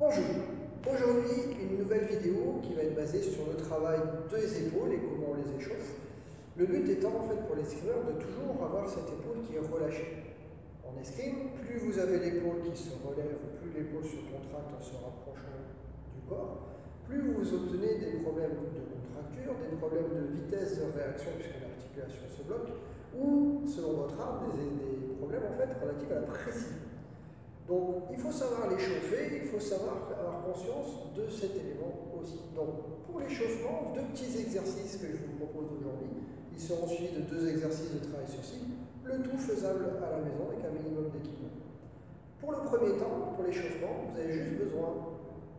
Bonjour, aujourd'hui une nouvelle vidéo qui va être basée sur le travail des épaules et comment on les échauffe. Le but étant en fait pour l'escrimeur de toujours avoir cette épaule qui est relâchée. En escrime, plus vous avez l'épaule qui se relève, plus l'épaule se contracte en se rapprochant du corps, plus vous obtenez des problèmes de contracture, des problèmes de vitesse de réaction puisque l'articulation se bloque, ou selon votre arme, des problèmes en fait relatifs à la précision. Donc, il faut savoir l'échauffer, il faut savoir avoir conscience de cet élément aussi. Donc, pour l'échauffement, deux petits exercices que je vous propose aujourd'hui. Ils seront suivis de deux exercices de travail sur site, le tout faisable à la maison avec un minimum d'équipement. Pour le premier temps, pour l'échauffement, vous avez juste besoin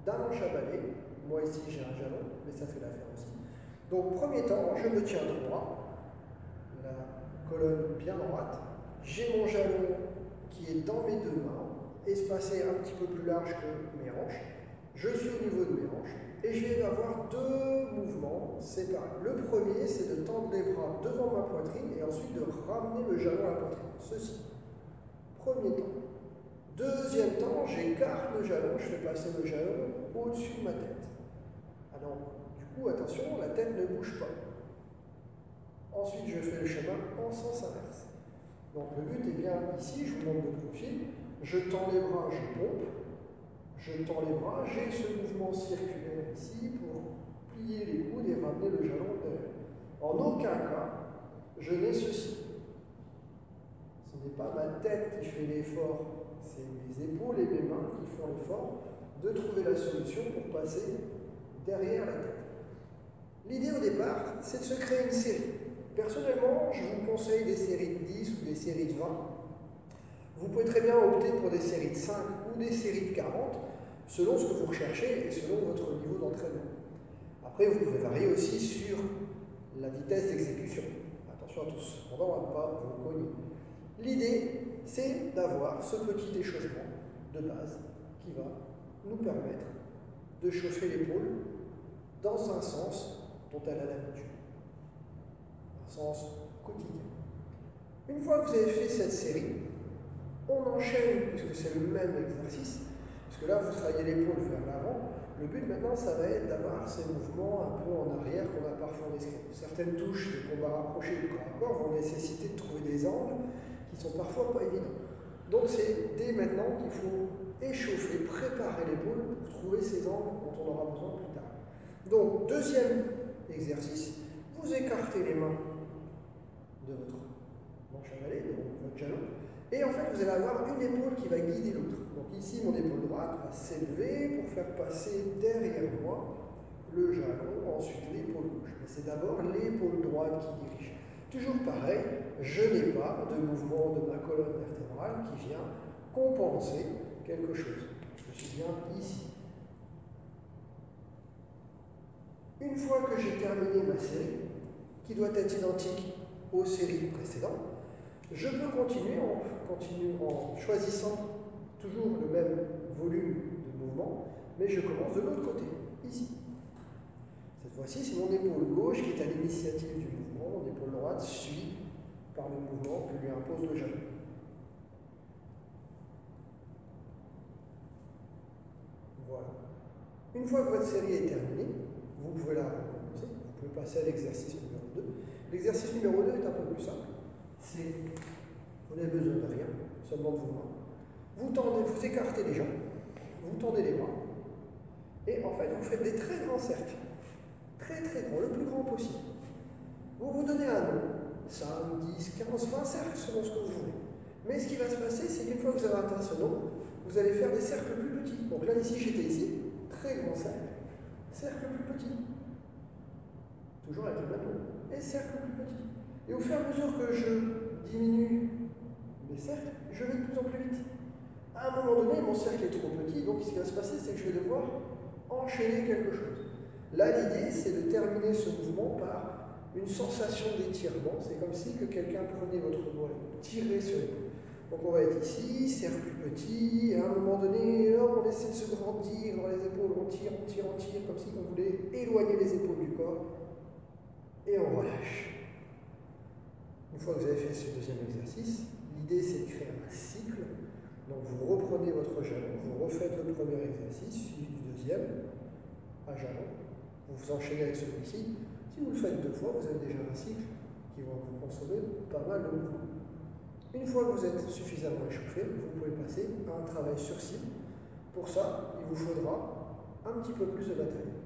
d'un manche à balai. Moi ici j'ai un jalon, mais ça fait l'affaire aussi. Donc, premier temps, je me tiens droit, la colonne bien droite. J'ai mon jalon qui est dans mes deux mains, espacé un petit peu plus large que mes hanches. Je suis au niveau de mes hanches et je vais avoir deux mouvements séparés. Le premier, c'est de tendre les bras devant ma poitrine et ensuite de ramener le jalon à la poitrine. Ceci. Premier temps. Deuxième temps, j'écarte le jalon, je fais passer le jalon au-dessus de ma tête. Alors, du coup, attention, la tête ne bouge pas. Ensuite, je fais le chemin en sens inverse. Donc le but est bien ici, je vous montre de profil, je tends les bras, je pompe, je tends les bras, j'ai ce mouvement circulaire ici pour plier les coudes et ramener le jalon derrière. En aucun cas, je n'ai ceci. Ce n'est pas ma tête qui fait l'effort, c'est mes épaules et mes mains qui font l'effort de trouver la solution pour passer derrière la tête. L'idée au départ, c'est de se créer une série. Personnellement, je vous conseille des séries de 10 ou des séries de 20. Vous pouvez très bien opter pour des séries de 5 ou des séries de 40, selon ce que vous recherchez et selon votre niveau d'entraînement. Après, vous pouvez varier aussi sur la vitesse d'exécution. Attention à tous, on ne va pas vous cogner. L'idée, c'est d'avoir ce petit échauffement de base qui va nous permettre de chauffer l'épaule dans un sens dont elle a l'habitude. Sens quotidien. Une fois que vous avez fait cette série, on enchaîne, puisque c'est le même exercice, puisque là vous travaillez l'épaule vers l'avant. Le but maintenant, ça va être d'avoir ces mouvements un peu en arrière qu'on a parfois en escrime. Certaines touches de combat rapproché du corps à corps vont nécessiter de trouver des angles qui sont parfois pas évidents. Donc c'est dès maintenant qu'il faut échauffer, préparer l'épaule pour trouver ces angles dont on aura besoin plus tard. Donc deuxième exercice, vous écartez les mains de votre manche à balai, de votre jalon, et en fait vous allez avoir une épaule qui va guider l'autre. Donc ici mon épaule droite va s'élever pour faire passer derrière moi le jalon, ensuite l'épaule gauche. Mais c'est d'abord l'épaule droite qui dirige. Toujours pareil, je n'ai pas de mouvement de ma colonne vertébrale qui vient compenser quelque chose. Je suis bien ici. Une fois que j'ai terminé ma série, qui doit être identique aux séries précédentes, je peux continuer en choisissant toujours le même volume de mouvement, mais je commence de l'autre côté, ici. Cette fois-ci, c'est mon épaule gauche qui est à l'initiative du mouvement, mon épaule droite suit par le mouvement que lui impose le jalon. Voilà. Une fois que votre série est terminée, vous pouvez la recommencer, vous pouvez passer à l'exercice numéro 2. L'exercice numéro 2 est un peu plus simple. Vous n'avez besoin de rien, seulement de vos mains. Vous écartez les jambes, vous tendez les bras, et en fait, vous faites des très grands cercles. Très très grands, le plus grand possible. Vous vous donnez un nom, 5, 10, 15, 20 cercles selon ce que vous voulez. Mais ce qui va se passer, c'est qu'une fois que vous avez atteint ce nom, vous allez faire des cercles plus petits. Donc là, ici, j'étais ici, très grand cercle plus petit. Toujours avec le même nom. Et cercle plus petit. Et au fur et à mesure que je diminue mes cercles, je vais de plus en plus vite. À un moment donné, mon cercle est trop petit, donc ce qui va se passer, c'est que je vais devoir enchaîner quelque chose. Là, l'idée, c'est de terminer ce mouvement par une sensation d'étirement. C'est comme si que quelqu'un prenait votre doigt et tirait sur l'épaule. Donc on va être ici, cercle plus petit, et à un moment donné, on essaie de se grandir dans les épaules, on tire, comme si on voulait éloigner les épaules du corps, et on relâche. Une fois que vous avez fait ce deuxième exercice, l'idée c'est de créer un cycle. Donc vous reprenez votre jalon, vous refaites le premier exercice, suivi du deuxième, à jalon. Vous enchaînez avec celui-ci. Si vous le faites 2 fois, vous avez déjà un cycle qui va vous consommer pas mal de mouvements. Une fois que vous êtes suffisamment échauffé, vous pouvez passer à un travail sur cible. Pour ça, il vous faudra un petit peu plus de matériel.